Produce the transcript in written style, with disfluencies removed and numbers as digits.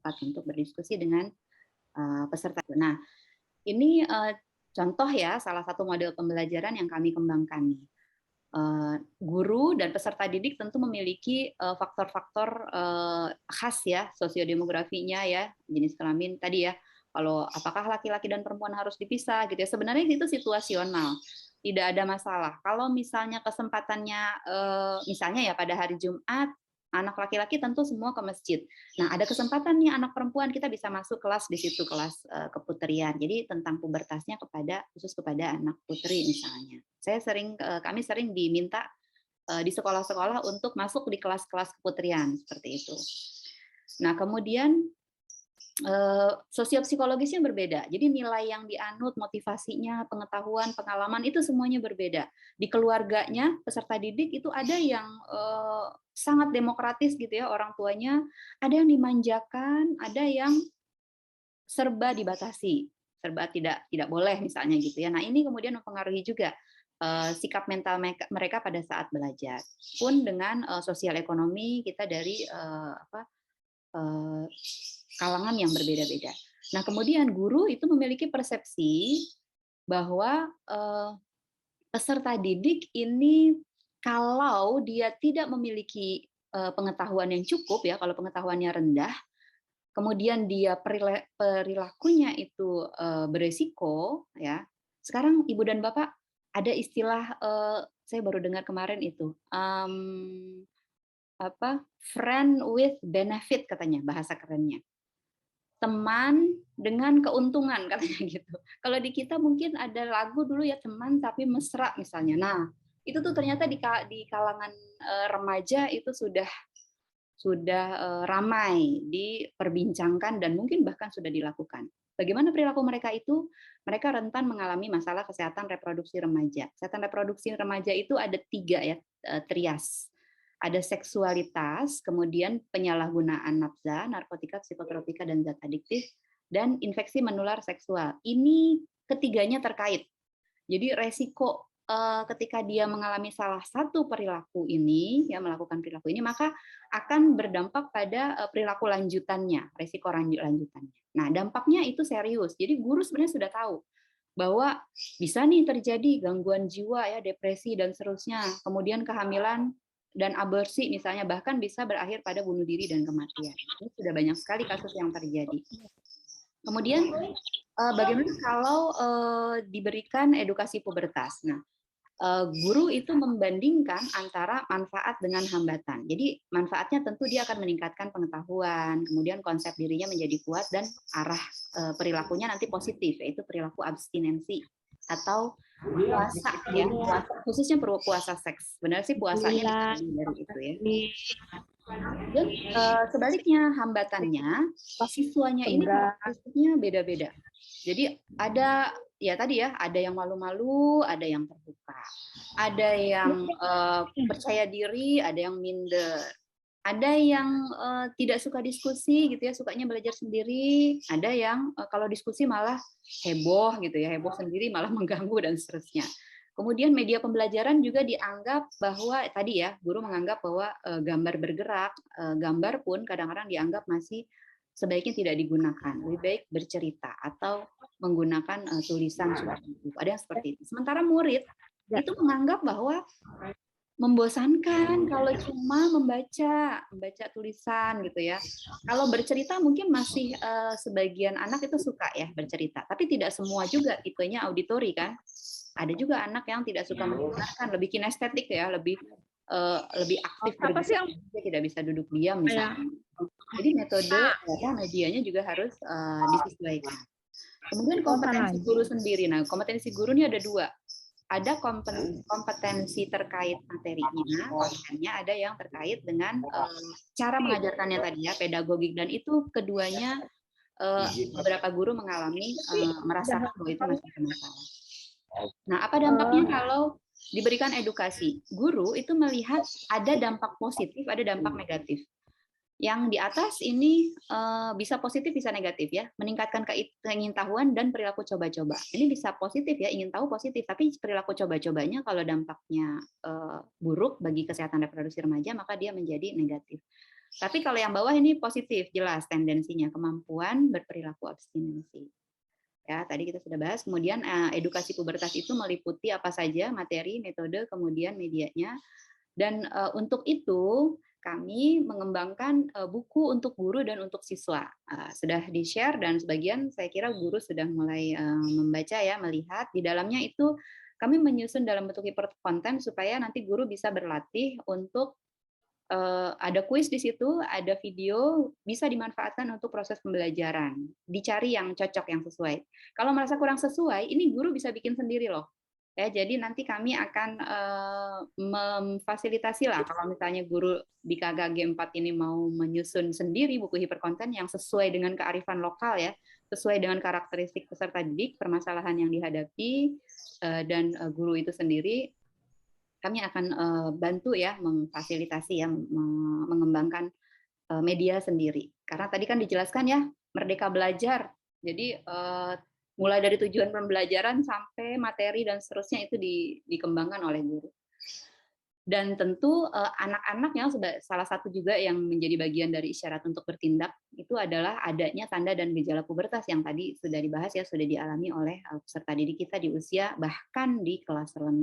tepat untuk berdiskusi dengan peserta. Nah, ini contoh ya, salah satu model pembelajaran yang kami kembangkan nih. Guru dan peserta didik tentu memiliki faktor-faktor khas ya, sosiodemografinya ya, jenis kelamin tadi ya. Kalau apakah laki-laki dan perempuan harus dipisah gitu ya, sebenarnya itu situasional, tidak ada masalah. Kalau misalnya kesempatannya, misalnya ya pada hari Jumat, anak laki-laki tentu semua ke masjid. Nah, ada kesempatan nih anak perempuan, kita bisa masuk kelas di situ, kelas keputrian. Jadi tentang pubertasnya khusus kepada anak putri misalnya. Kami sering diminta di sekolah-sekolah untuk masuk di kelas-kelas keputrian seperti itu. Nah, kemudian sosiopsikologisnya berbeda. Jadi nilai yang dianut, motivasinya, pengetahuan, pengalaman itu semuanya berbeda. Di keluarganya peserta didik itu ada yang sangat demokratis gitu ya orang tuanya, ada yang dimanjakan, ada yang serba dibatasi, serba tidak boleh misalnya gitu ya. Nah, ini kemudian mempengaruhi juga sikap mental mereka pada saat belajar. Pun dengan sosial ekonomi kita dari kalangan yang berbeda-beda. Nah, kemudian guru itu memiliki persepsi bahwa peserta didik ini kalau dia tidak memiliki pengetahuan yang cukup ya, kalau pengetahuannya rendah, kemudian dia perilakunya itu beresiko ya. Sekarang Ibu dan Bapak ada istilah saya baru dengar kemarin itu friend with benefit katanya bahasa kerennya, teman dengan keuntungan katanya gitu. Kalau di kita mungkin ada lagu dulu ya, teman tapi mesra misalnya. Nah, itu tuh ternyata di kalangan remaja itu sudah ramai diperbincangkan dan mungkin bahkan sudah dilakukan. Bagaimana perilaku mereka itu? Mereka rentan mengalami masalah kesehatan reproduksi remaja. Kesehatan reproduksi remaja itu ada 3 ya, trias. Ada seksualitas, kemudian penyalahgunaan nafza, narkotika, psikotropika, dan zat adiktif, dan infeksi menular seksual. Ini ketiganya terkait. Jadi resiko ketika dia mengalami salah satu perilaku ini, ya melakukan perilaku ini, maka akan berdampak pada perilaku lanjutannya, resiko lanjutannya. Nah, dampaknya itu serius. Jadi guru sebenarnya sudah tahu bahwa bisa nih terjadi gangguan jiwa ya, depresi dan seterusnya, kemudian kehamilan dan aborsi misalnya, bahkan bisa berakhir pada bunuh diri dan kematian. Ini sudah banyak sekali kasus yang terjadi. Kemudian bagaimana kalau diberikan edukasi pubertas? Nah, guru itu membandingkan antara manfaat dengan hambatan. Jadi manfaatnya tentu dia akan meningkatkan pengetahuan, kemudian konsep dirinya menjadi kuat dan arah perilakunya nanti positif, yaitu perilaku abstinensi atau puasa ya, khususnya puasa seks. Benar sih puasanya dari itu ya. Dan sebaliknya hambatannya, siswanya ini karakteristiknya beda-beda. Jadi ada ya tadi ya, ada yang malu-malu, ada yang terbuka, ada yang percaya diri, ada yang minder, ada yang tidak suka diskusi gitu ya, sukanya belajar sendiri, ada yang kalau diskusi malah heboh gitu ya, heboh sendiri malah mengganggu dan seterusnya. Kemudian media pembelajaran juga dianggap bahwa tadi ya, guru menganggap bahwa gambar bergerak, gambar pun kadang-kadang dianggap masih sebaiknya tidak digunakan, lebih baik bercerita atau menggunakan tulisan seperti itu. Ada yang seperti itu. Sementara murid itu menganggap bahwa membosankan kalau cuma membaca tulisan gitu ya. Kalau bercerita mungkin masih sebagian anak itu suka ya bercerita, tapi tidak semua juga tipenya auditori kan. Ada juga anak yang tidak suka mendengarkan, lebih kinestetik ya, lebih aktif bergerak, dia tidak bisa duduk diam misalnya. Jadi metode medianya juga harus disesuaikan. Kemudian kompetensi guru sendiri. Nah, kompetensi guru ini ada 2. Ada kompetensi terkait materinya, kontennya, ada yang terkait dengan cara mengajarkannya tadi ya, pedagogik, dan itu keduanya beberapa guru mengalami merasakan bahwa itu masih bermasalah. Nah, apa dampaknya kalau diberikan edukasi? Guru itu melihat ada dampak positif, ada dampak negatif. Yang di atas ini bisa positif, bisa negatif ya, meningkatkan keingintahuan dan perilaku coba-coba. Ini bisa positif ya, ingin tahu positif, tapi perilaku coba-cobanya kalau dampaknya buruk bagi kesehatan reproduksi remaja, maka dia menjadi negatif. Tapi kalau yang bawah ini positif, jelas tendensinya kemampuan berperilaku abstinensi. Ya, tadi kita sudah bahas. Kemudian edukasi pubertas itu meliputi apa saja materi, metode, kemudian medianya. Dan untuk itu kami mengembangkan buku untuk guru dan untuk siswa. Sudah di-share dan sebagian saya kira guru sudah mulai membaca ya, melihat. Di dalamnya itu kami menyusun dalam bentuk hiperkonten supaya nanti guru bisa berlatih untuk ada kuis di situ, ada video, bisa dimanfaatkan untuk proses pembelajaran. Dicari yang cocok, yang sesuai. Kalau merasa kurang sesuai, ini guru bisa bikin sendiri loh. Ya, jadi nanti kami akan memfasilitasi lah kalau misalnya guru di KKG 4 ini mau menyusun sendiri buku hiperkonten yang sesuai dengan kearifan lokal ya, sesuai dengan karakteristik peserta didik, permasalahan yang dihadapi dan guru itu sendiri, kami akan bantu ya memfasilitasi ya mengembangkan media sendiri. Karena tadi kan dijelaskan ya merdeka belajar. Jadi mulai dari tujuan pembelajaran sampai materi dan seterusnya itu dikembangkan oleh guru. Dan tentu anak-anak yang salah satu juga yang menjadi bagian dari isyarat untuk bertindak itu adalah adanya tanda dan gejala pubertas yang tadi sudah dibahas ya, sudah dialami oleh peserta didik kita di usia bahkan di kelas rendah.